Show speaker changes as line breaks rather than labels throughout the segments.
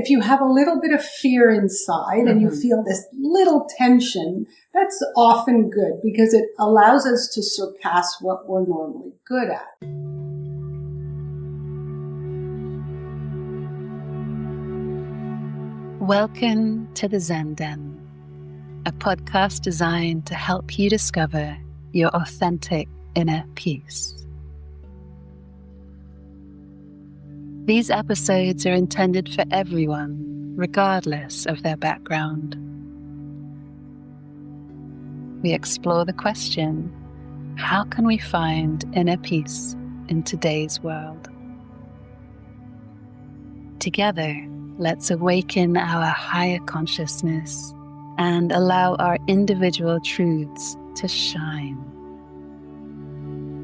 if you have a little bit of fear inside and you feel this little tension, that's often good because it allows us to surpass what we're normally good at.
Welcome to the Zen Den, a podcast designed to help you discover your authentic inner peace. These episodes are intended for everyone, regardless of their background. We explore the question, how can we find inner peace in today's world? Together, let's awaken our higher consciousness and allow our individual truths to shine.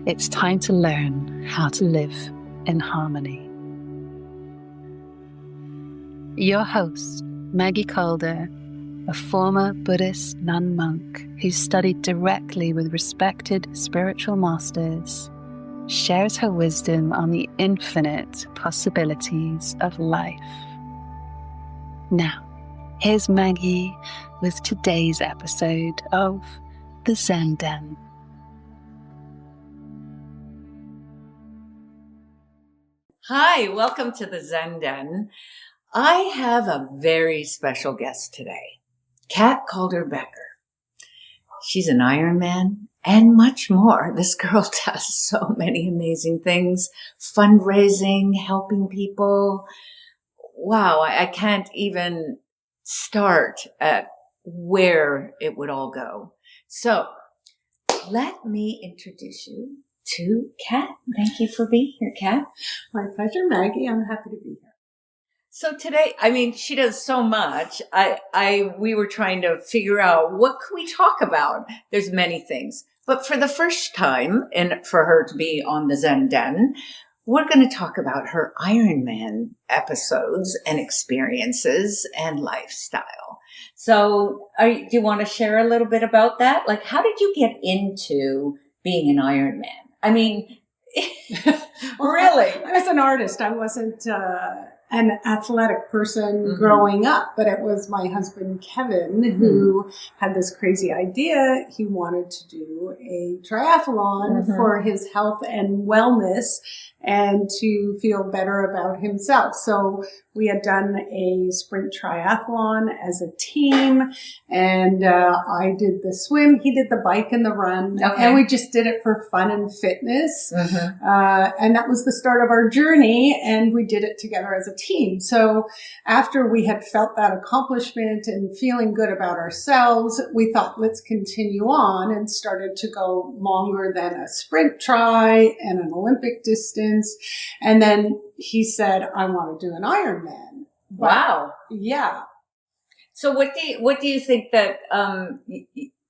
It's time to learn how to live in harmony. Your host, Maggie Calder, a former Buddhist nun monk who studied directly with respected spiritual masters, shares her wisdom on the infinite possibilities of life. Now, here's Maggie with today's episode of the Zen Den.
Hi, welcome to the Zen Den. I have a very special guest today, Kat Calder-Becker. She's an Ironman and much more. This girl does so many amazing things, fundraising, helping people. Wow, I can't even start at where it would all go. So let me introduce you to Kat. Thank you for being here, Kat.
My pleasure, Maggie. I'm happy to be here.
So today, she does so much. We were trying to figure out what can we talk about. There's many things, but for the first time, and for her to be on the Zen Den, we're going to talk about her Ironman episodes and experiences and lifestyle. So, do you want to share a little bit about that? Like, how did you get into being an Ironman? I mean, really?
I was an artist. I wasn't an athletic person growing up, but it was my husband, Kevin, who had this crazy idea. He wanted to do a triathlon for his health and wellness and to feel better about himself. So we had done a sprint triathlon as a team, and I did the swim, he did the bike and the run, and we just did it for fun and fitness. And that was the start of our journey, and we did it together as a team. So after we had felt that accomplishment and feeling good about ourselves, we thought, let's continue on, and started to go longer than a sprint tri and an Olympic distance. And then he said, I want to do an Ironman. But,
wow.
Yeah.
So what do you think that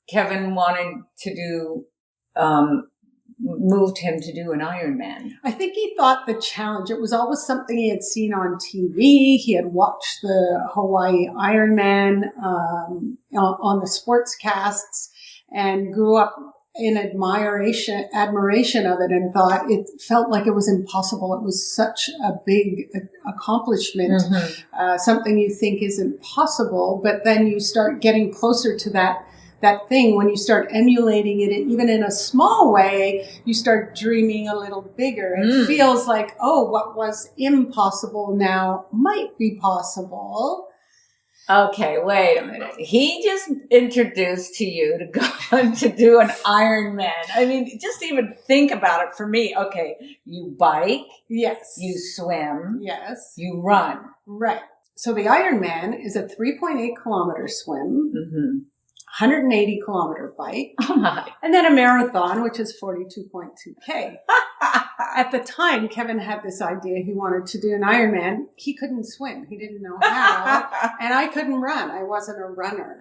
Kevin wanted to do, moved him to do an Ironman?
I think he thought the challenge, it was always something he had seen on TV. He had watched the Hawaii Ironman on the sportscasts and grew up in admiration of it, and thought it felt like it was impossible. It was such a big accomplishment, something you think isn't possible, but then you start getting closer to that thing. When you start emulating it, even in a small way, you start dreaming a little bigger. It feels like, oh, what was impossible now might be possible.
Okay, wait a minute. He just introduced to you to go to do an Ironman. I mean, just even think about it for me. Okay, you bike.
Yes.
You swim.
Yes.
You run.
Right. So the Ironman is a 3.8 kilometer swim, 180 kilometer bike, and then a marathon, which is 42.2K. At the time, Kevin had this idea. He wanted to do an Ironman. He couldn't swim. He didn't know how. And I couldn't run. I wasn't a runner.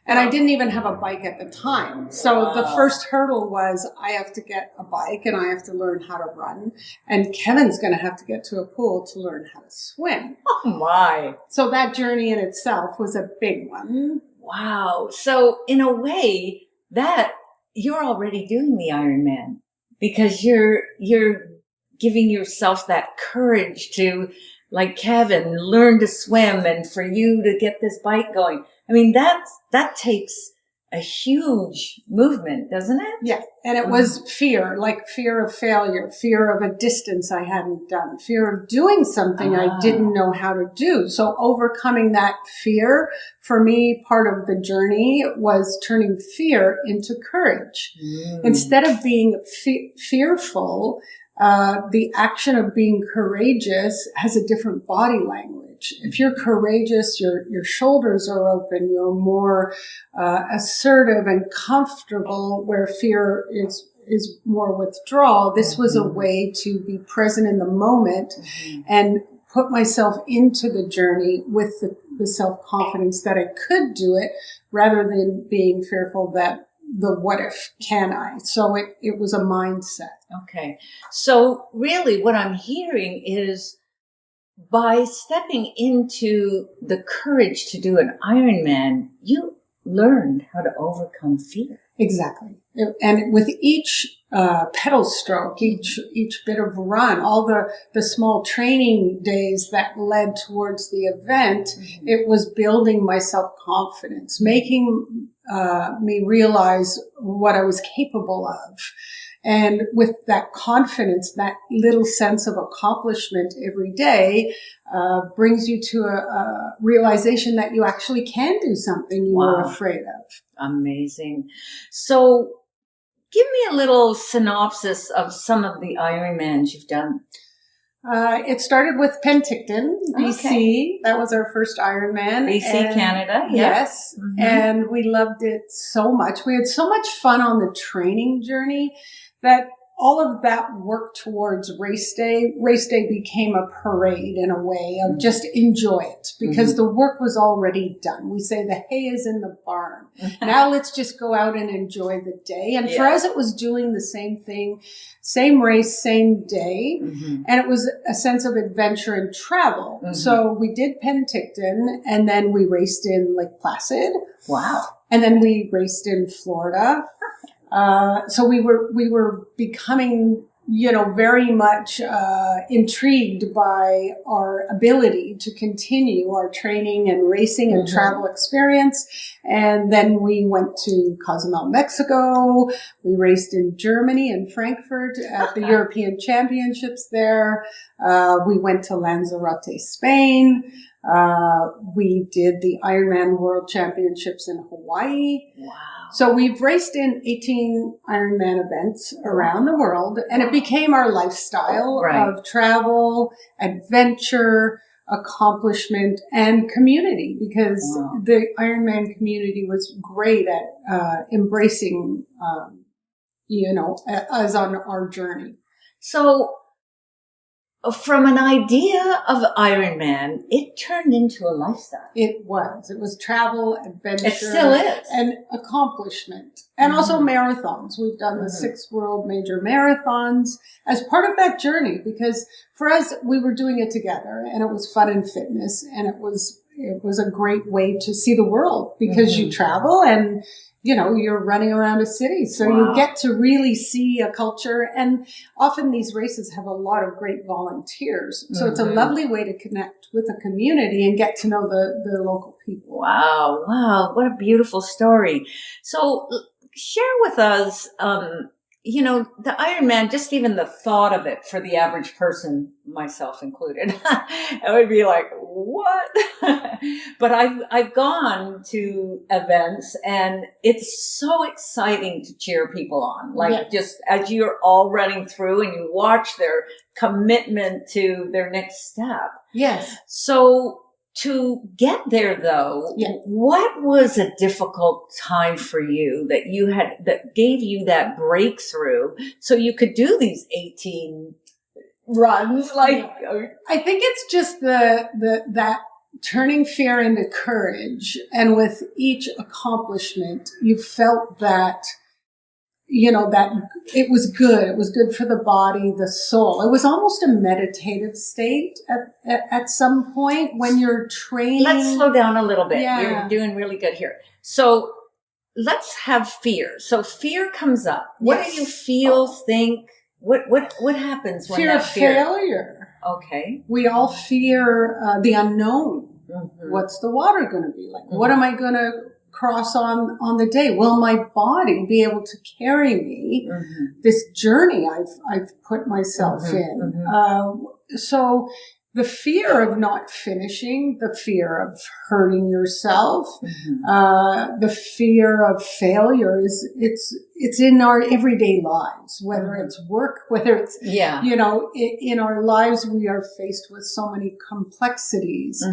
And I didn't even have a bike at the time. So the first hurdle was I have to get a bike and I have to learn how to run. And Kevin's going to have to get to a pool to learn how to swim.
Oh, my.
So that journey in itself was a big one.
Wow. So in a way, that you're already doing the Ironman because you're giving yourself that courage to like Kevin learn to swim and for you to get this bike going. I mean, that takes a huge movement, doesn't it?
Yeah. And it was fear, like fear of failure, fear of a distance I hadn't done, fear of doing something I didn't know how to do. So overcoming that fear, for me, part of the journey was turning fear into courage. Instead of being fearful, the action of being courageous has a different body language. If you're courageous, your shoulders are open, you're more assertive and comfortable, where fear is more withdrawal. This was a way to be present in the moment and put myself into the journey with the self-confidence that I could do it, rather than being fearful that the what if can I. So it was a mindset.
Okay. So really what I'm hearing is, by stepping into the courage to do an Ironman, you learned how to overcome fear.
Exactly. And with each pedal stroke, each bit of run, all the small training days that led towards the event, it was building my self-confidence, making me realize what I was capable of. And with that confidence, that little sense of accomplishment every day brings you to a realization that you actually can do something you were afraid of.
Amazing. So give me a little synopsis of some of the Ironmans you've done.
It started with Penticton, BC. Okay. That was our first Ironman.
BC, Canada.
Yes. And we loved it so much. We had so much fun on the training journey that all of that work towards race day became a parade in a way of just enjoy it, because the work was already done. We say the hay is in the barn. Now let's just go out and enjoy the day. And for us, it was doing the same thing, same race, same day. And it was a sense of adventure and travel. So we did Penticton, and then we raced in Lake Placid.
Wow.
And then we raced in Florida. So we were becoming, very much intrigued by our ability to continue our training and racing and travel experience. And then we went to Cozumel, Mexico. We raced in Germany and Frankfurt at the European Championships there. We went to Lanzarote, Spain. We did the Ironman World Championships in Hawaii. Wow. So we've raced in 18 Ironman events around the world, and it became our lifestyle of travel, adventure, accomplishment, and community, because the Ironman community was great at embracing, us on our journey.
So from an idea of Ironman, it turned into a lifestyle.
It was. It was travel, adventure.
It still is.
And accomplishment. And also marathons. We've done the 6 world major marathons as part of that journey, because for us, we were doing it together, and it was fun and fitness, and it was a great way to see the world, because you travel and you're running around a city. So you get to really see a culture. And often these races have a lot of great volunteers. So it's a lovely way to connect with a community and get to know the local people.
Wow. Wow. What a beautiful story. So share with us, the Ironman, just even the thought of it for the average person, myself included, I would be like, what? But I've gone to events, and it's so exciting to cheer people on. Like just as you're all running through and you watch their commitment to their next step.
Yes.
So to get there, though, what was a difficult time for you that gave you that breakthrough so you could do these 18 runs? I
think it's just that turning fear into courage. And with each accomplishment, you felt that, that it was good. It was good for the body, the soul. It was almost a meditative state at some point when you're training.
Let's slow down a little bit. You're doing really good here. So let's have fear. So fear comes up. What do you feel, think? What happens when
fear
that
of failure?
Okay.
We all fear the unknown. What's the water going to be like? What am I going to cross on the day? Will my body be able to carry me this journey I've put myself in? So the fear of not finishing, the fear of hurting yourself, the fear of failure it's in our everyday lives, whether it's work, whether it's, you know, in our lives, we are faced with so many complexities.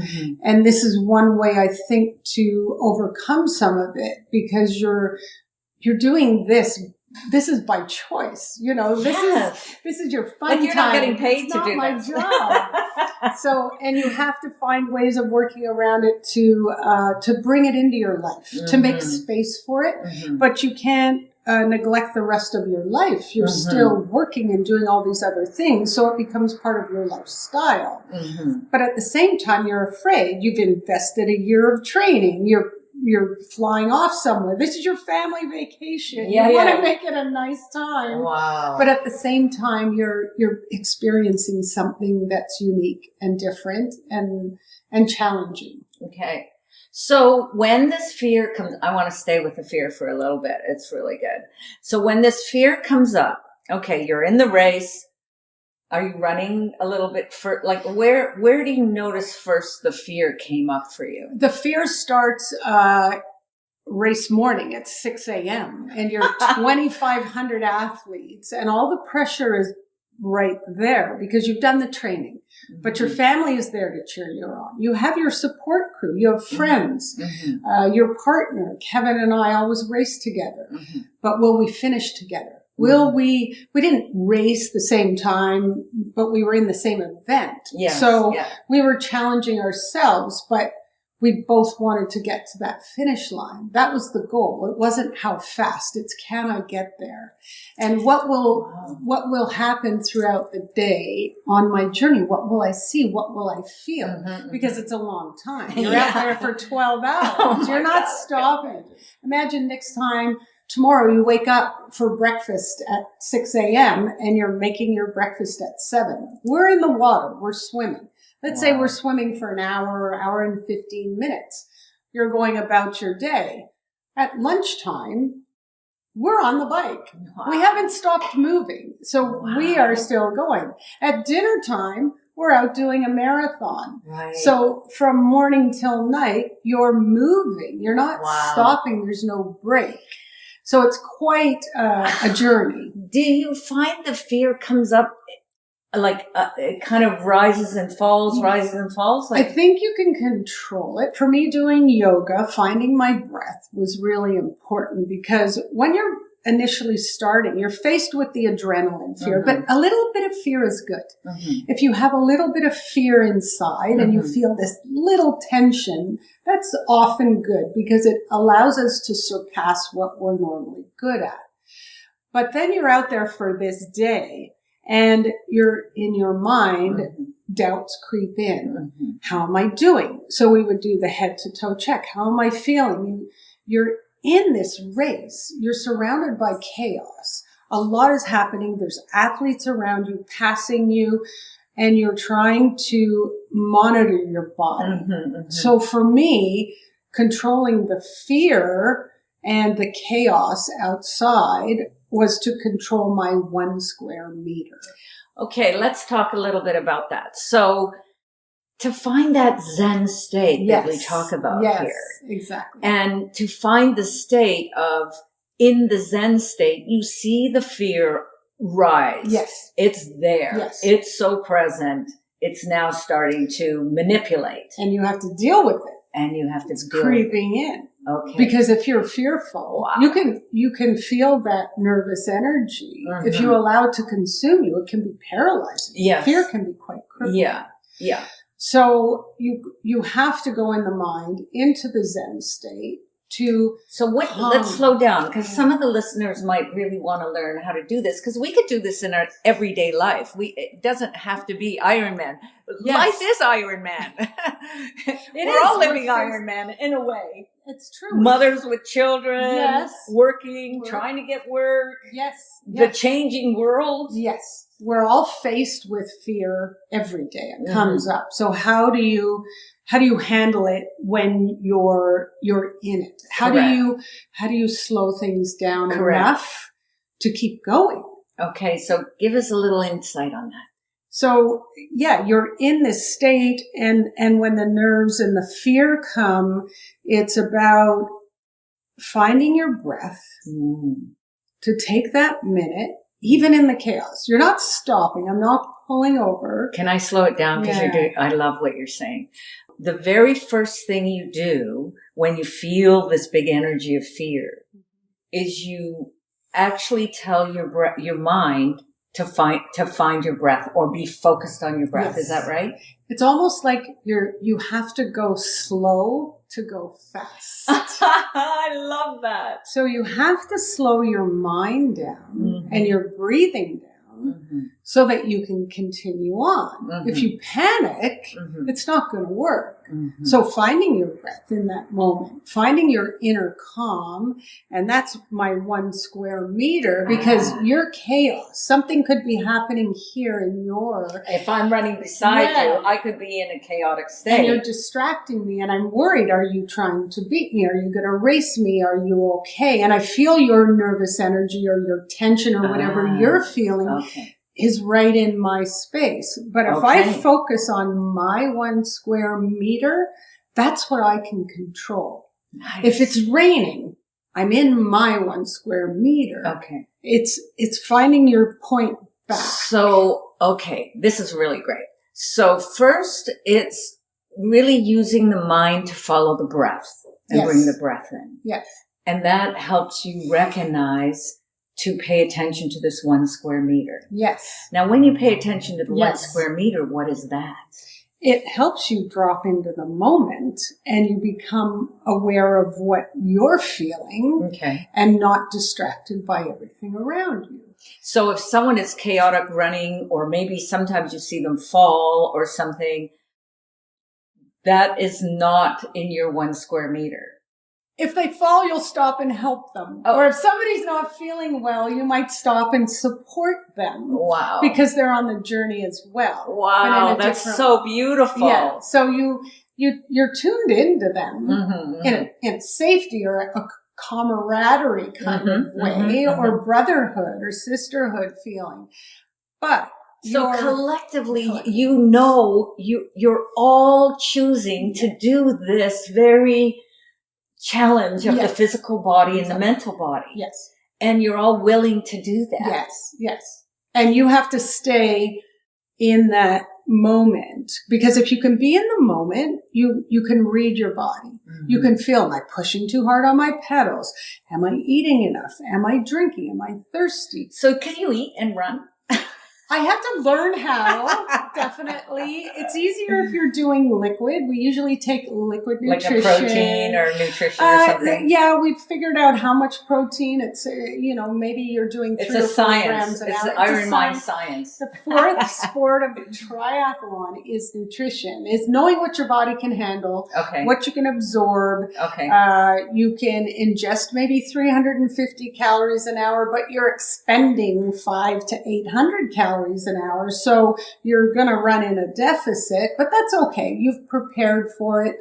And this is one way I think to overcome some of it, because you're doing this. This is by choice, you know. This is your fun
like you're
time.
Not getting paid
it's
to
not
do
my
this.
job. So, and you have to find ways of working around it to bring it into your life, to make space for it. But you can't neglect the rest of your life. You're still working and doing all these other things, so it becomes part of your lifestyle. But at the same time, you're afraid. You've invested a year of training. You're flying off somewhere. This is your family vacation. You want to make it a nice time.
Wow.
But at the same time, you're experiencing something that's unique and different and challenging.
Okay. So when this fear comes, I want to stay with the fear for a little bit. It's really good. So when this fear comes up, okay, you're in the race. Are you running a little bit for, like, where do you notice first the fear came up for you?
The fear starts race morning at 6 a.m. and you're 2,500 athletes, and all the pressure is right there because you've done the training, but your family is there to cheer you on. You have your support crew, you have friends, your partner. Kevin and I always race together, but will we finish together? Will we didn't race the same time, but we were in the same event. So we were challenging ourselves, but we both wanted to get to that finish line. That was the goal. It wasn't how fast, it's can I get there? And what will happen throughout the day on my journey? What will I see? What will I feel? Because it's a long time. You're out there for 12 hours. You're not stopping. Imagine next time, tomorrow you wake up for breakfast at 6 a.m. and you're making your breakfast at 7. We're in the water. We're swimming. Let's say we're swimming for an hour and 15 minutes. You're going about your day. At lunchtime, we're on the bike. We haven't stopped moving. So we are still going. At dinner time, we're out doing a marathon. So from morning till night, you're moving. You're not stopping. There's no break. So it's quite a journey.
Do you find the fear comes up like it kind of rises and falls? Like,
I think you can control it. For me, doing yoga, finding my breath was really important, because when you're initially starting, you're faced with the adrenaline fear, but a little bit of fear is good. If you have a little bit of fear inside and you feel this little tension, that's often good because it allows us to surpass what we're normally good at. But then you're out there for this day and you're in your mind, doubts creep in. How am I doing? So we would do the head to toe check. How am I feeling? You're in this race. You're surrounded by chaos. A lot is happening. There's athletes around you, passing you, and you're trying to monitor your body. So for me, controlling the fear and the chaos outside was to control my 1 square meter.
Okay, let's talk a little bit about that. So to find that Zen state that we talk about here.
Exactly.
And to find the state of, in the Zen state, you see the fear rise.
Yes.
It's there.
Yes.
It's so present. It's now starting to manipulate.
And you have to deal with it.
And you have to
It's creeping in.
Okay.
Because if you're fearful, you can feel that nervous energy. If you allow it to consume you, it can be paralyzing.
Yes.
Fear can be quite crippling.
Yeah.
So you have to go in the mind into the Zen state
So let's slow down, because some of the listeners might really want to learn how to do this, because we could do this in our everyday life. It doesn't have to be Ironman. Yes. Life is Ironman. We're all living Ironman in a way.
It's true.
Mothers with children,
yes.
working, trying to get work.
Yes.
The changing world.
Yes. We're all faced with fear every day. It comes up. So how do you handle it when you're in it? How do you slow things down enough to keep going?
Okay, so give us a little insight on that.
So yeah, you're in this state, and when the nerves and the fear come, it's about finding your breath to take that minute, even in the chaos. You're not stopping. I'm not pulling over.
Can I slow it down? Because I love what you're saying. The very first thing you do when you feel this big energy of fear is you actually tell your mind to find your breath, or be focused on your breath. Yes. Is that right?
It's almost like you have to go slow to go fast.
I love that.
So you have to slow your mind down and your breathing down so that you can continue on. If you panic, it's not going to work. So finding your breath in that moment, finding your inner calm, and that's my 1 square meter, because your chaos, something could be happening here in your...
If I'm running beside you, I could be in a chaotic state.
And you're distracting me, and I'm worried. Are you trying to beat me? Are you going to race me? Are you okay? And I feel your nervous energy or your tension or whatever you're feeling is right in my space. But if I focus on my 1 square meter, that's what I can control. Nice. If it's raining, I'm in my 1 square meter.
Okay.
It's finding your point back.
So, okay, this is really great. So first, it's really using the mind to follow the breath and bring the breath in.
Yes.
And that helps you recognize to pay attention to this 1 square meter.
Yes.
Now, when you pay attention to the 1 square meter, what is that?
It helps you drop into the moment, and you become aware of what you're feeling and not distracted by everything around you.
So if someone is chaotic running, or maybe sometimes you see them fall or something, that is not in your 1 square meter.
If they fall, you'll stop and help them. Or if somebody's not feeling well, you might stop and support them.
Wow.
Because they're on the journey as well.
Wow, that's so beautiful.
Yeah. So you're tuned into them in a safety or a camaraderie kind of way, or brotherhood or sisterhood feeling. But
so collectively, you're all choosing to do this very challenge of the physical body and the mental body.
Yes.
And you're all willing to do that.
Yes, yes. And you have to stay in that moment, because if you can be in the moment, you can read your body. You can feel, am I pushing too hard on my pedals? Am I eating enough? Am I drinking? Am I thirsty?
So can you eat and run?
I had to learn how, definitely. It's easier if you're doing liquid. We usually take liquid nutrition.
Like a protein or nutrition or something?
Yeah, we've figured out how much protein. It's, maybe you're doing 3 or 4 grams an hour.
It's Ironman science.
The 4th sport of triathlon is nutrition, is knowing what your body can handle, what you can absorb. You can ingest maybe 350 calories an hour, but you're expending 500 to 800 calories an hour. So you're going to run in a deficit, but that's okay. You've prepared for it.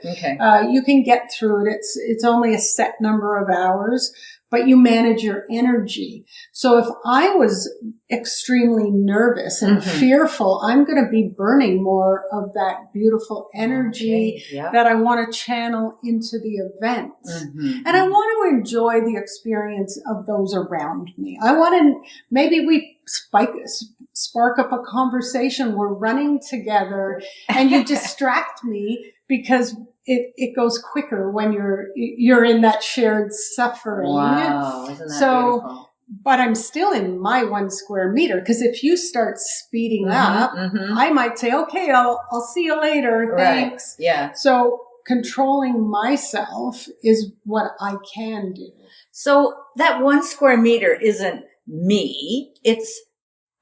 You can get through it. It's only a set number of hours, but you manage your energy. So if I was extremely nervous and fearful, I'm going to be burning more of that beautiful energy that I want to channel into the event. And I want to enjoy the experience of those around me. I want to, maybe we spark up a conversation. We're running together and you distract me, because it goes quicker when you're in that shared suffering.
Wow, isn't that beautiful?
But I'm still in my 1 square meter, because if you start speeding up, I might say, okay, I'll see you later. Thanks.
Yeah.
So controlling myself is what I can do.
So that 1 square meter isn't me. It's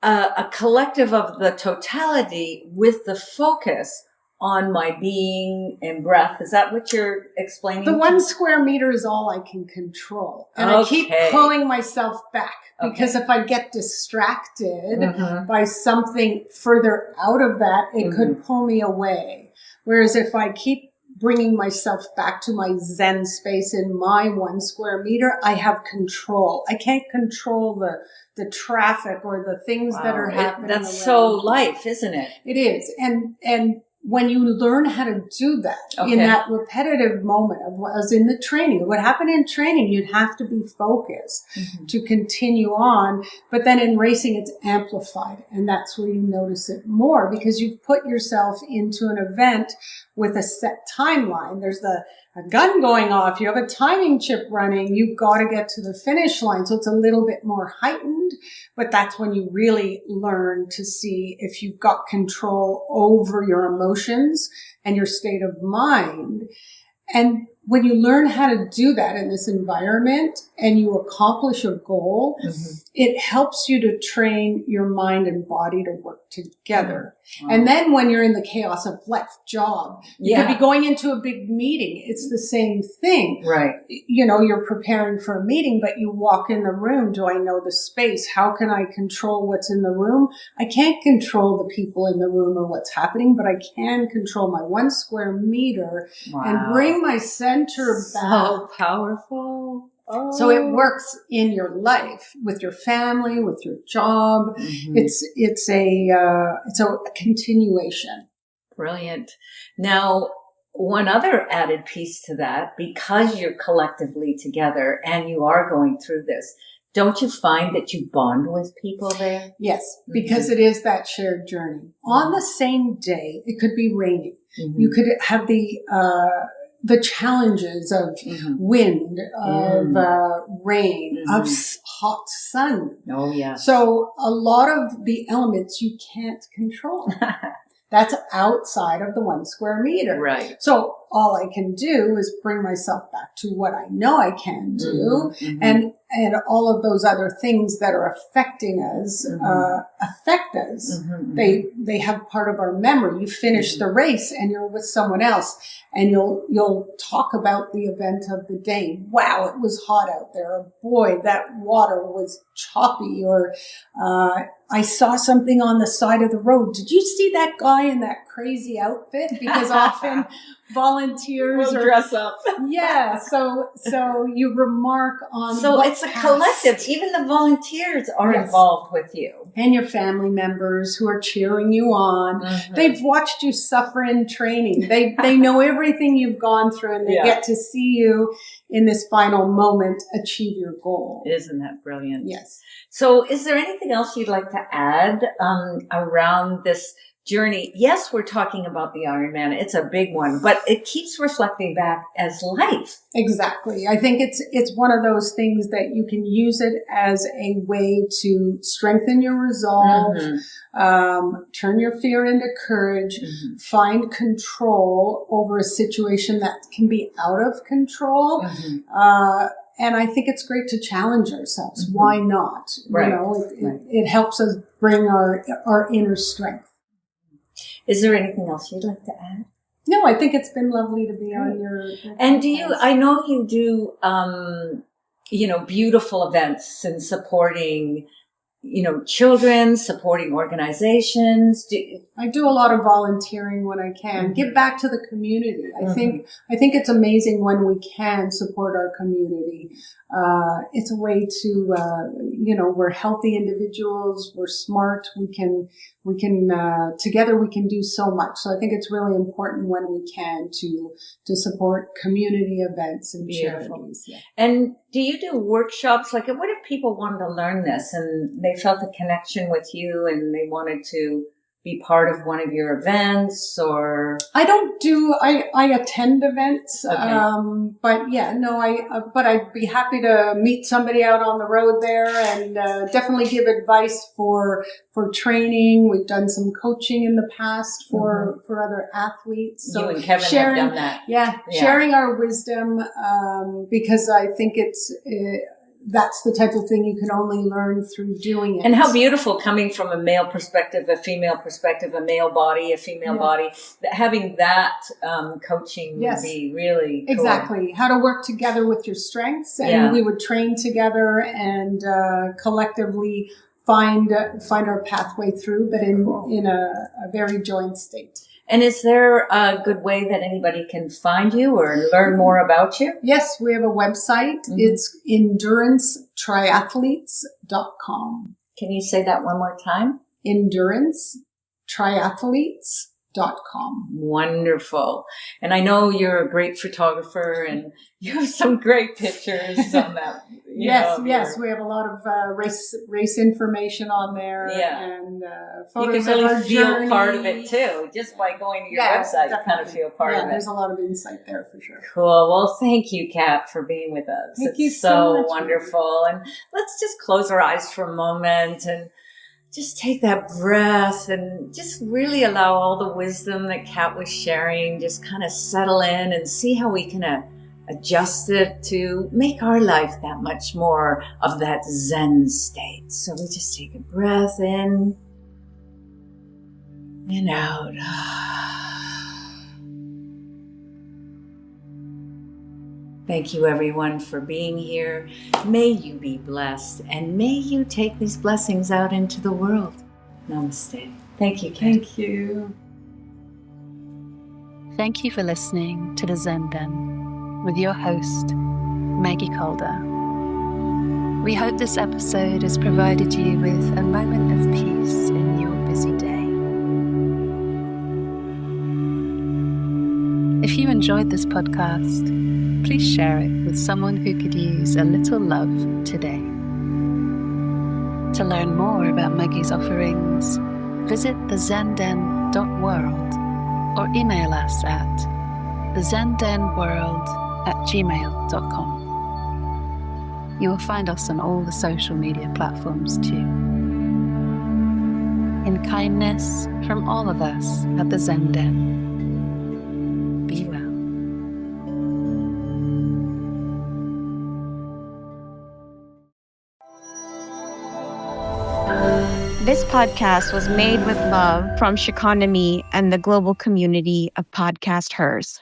a collective of the totality with the focus on my being and breath. Is that what you're explaining?
The 1 square meter is all I can control. And I keep pulling myself back because if I get distracted by something further out of that, it could pull me away. Whereas if I keep bringing myself back to my Zen space in my 1 square meter, I have control. I can't control the traffic or the things that are happening.
That's
around
so life, isn't it?
It is. And when you learn how to do that in that repetitive moment of what was in the training, what happened in training, you'd have to be focused to continue on. But then in racing, it's amplified. And that's where you notice it more because you've put yourself into an event with a set timeline. There's a gun going off. You have a timing chip running. You've got to get to the finish line. So it's a little bit more heightened, but that's when you really learn to see if you've got control over your emotions and your state of mind. And when you learn how to do that in this environment and you accomplish a goal, it helps you to train your mind and body to work together. And then when you're in the chaos of life, job, you could be going into a big meeting. It's the same thing.
Right.
You know, you're preparing for a meeting, but you walk in the room. Do I know the space? How can I control what's in the room? I can't control the people in the room or what's happening, but I can control my 1 square meter and bring my center back.
So powerful. Oh.
So it works in your life with your family, with your job. It's a continuation.
Brilliant. Now, one other added piece to that, because you're collectively together and you are going through this, don't you find that you bond with people there?
Yes, because it is that shared journey. On the same day, it could be raining. You could have the challenges of wind, of rain, of hot sun.
Oh, yeah.
So a lot of the elements you can't control. That's outside of the 1 square meter.
Right.
So all I can do is bring myself back to what I know I can do. And all of those other things that are affecting us, affect us. They have part of our memory. You finish the race and you're with someone else and you'll talk about the event of the day. Wow, it was hot out there. Or, boy, that water was choppy. Or, I saw something on the side of the road. Did you see that guy in that crazy outfit? Because often volunteers
will dress up.
Yeah. So you remark on.
So it's a collective. Even the volunteers are involved with you.
And your family members who are cheering you on. They've watched you suffer in training. They know everything you've gone through and they get to see you in this final moment achieve your goal.
Isn't that brilliant?
Yes.
So is there anything else you'd like to add around this journey? Yes, we're talking about the Ironman. It's a big one, but it keeps reflecting back as life.
Exactly. I think it's one of those things that you can use it as a way to strengthen your resolve, turn your fear into courage, find control over a situation that can be out of control. And I think it's great to challenge ourselves. Why not?
Right.
You know, it helps us bring our inner strength.
Is there anything else you'd like to add?
No, I think it's been lovely to be on your
And
podcast.
I know you do, beautiful events and supporting, children, supporting organizations.
I do a lot of volunteering when I can. Give back to the community. I think it's amazing when we can support our community. It's a way to, we're healthy individuals. We're smart. We can together we can do so much. So I think it's really important when we can to support community events and charities. Yeah.
And do you do workshops? Like, what if people wanted to learn this and they felt a connection with you and they wanted to be part of one of your events, or?
I don't do, I attend events,
Okay.
but yeah, no, but I'd be happy to meet somebody out on the road there and, definitely give advice for training. We've done some coaching in the past for other athletes. So
you and Kevin have done that.
Yeah, sharing our wisdom, because I think that's the type of thing you can only learn through doing it.
And how beautiful, coming from a male perspective, a female perspective, a male body, a female body, that having that coaching would be really cool.
Exactly. How to work together with your strengths. And we would train together and collectively find our pathway through, but in a very joined state.
And is there a good way that anybody can find you or learn more about you?
Yes, we have a website. Mm-hmm. It's endurancetriathletes.com.
Can you say that one more time?
endurancetriathletes.com.
Wonderful. And I know you're a great photographer and you have some great pictures on that.
Yes. We have a lot of race information on there. Yeah. And photos.
You can really feel part of it too, just by going to your website. You kind of feel part of it.
There's a lot of insight there for sure.
Cool. Well, thank you, Kat, for being with us.
Thank you so much.
Wonderful. And let's just close our eyes for a moment and just take that breath and just really allow all the wisdom that Kat was sharing just kind of settle in and see how we can adjust it to make our life that much more of that Zen state. So we just take a breath in and out. Thank you, everyone, for being here. May you be blessed, and may you take these blessings out into the world. Namaste. Thank you, Kat.
Thank you.
Thank you for listening to the Zen Den with your host, Maggie Calder. We hope this episode has provided you with a moment of peace in your busy day. If you enjoyed this podcast, please share it with someone who could use a little love today. To learn more about Maggie's offerings, visit thezenden.world or email us at thezendenworld@gmail.com. You will find us on all the social media platforms too. In kindness from all of us at the Zen Den. Be well.
This podcast was made with love from Shikonomi and the global community of Podcast Hers.